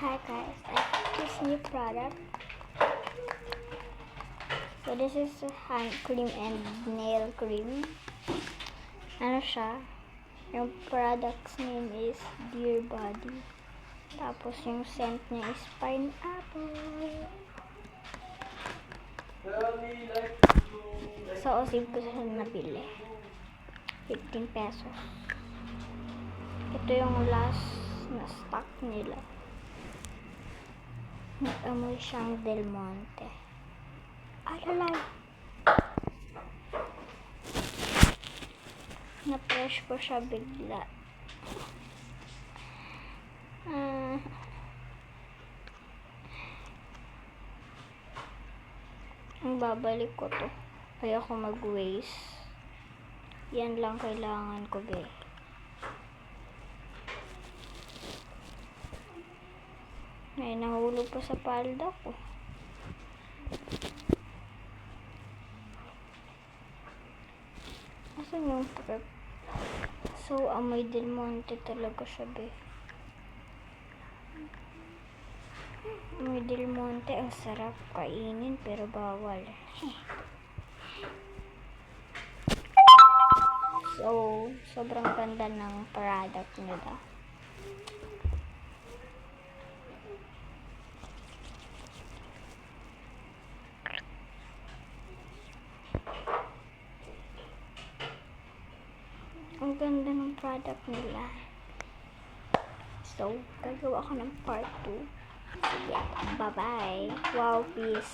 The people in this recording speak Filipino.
Hi guys, I have this new product. So this is hand cream and nail cream. Ano siya? Yung product's name is Dear Body. Tapos yung scent niya is pineapple. So osib ko siya nabili. 15 pesos. Ito yung last na stock nila. Nag-amoy siyang Del Monte. Alalay! Na-fresh ko siya bigla. Ang babalik ko to. Ayoko mag-waste. Yan lang kailangan ko, be. May nahulog pa sa palda ko. Asan yung prep? So, amoy Del Monte talaga siya, be. Amoy Del Monte, ang sarap kainin, pero bawal. So, sobrang ganda ng product nila. Ang ganda ng product nila. So, gagawa ko ng part 2. Sige, bye-bye. Wow, peace.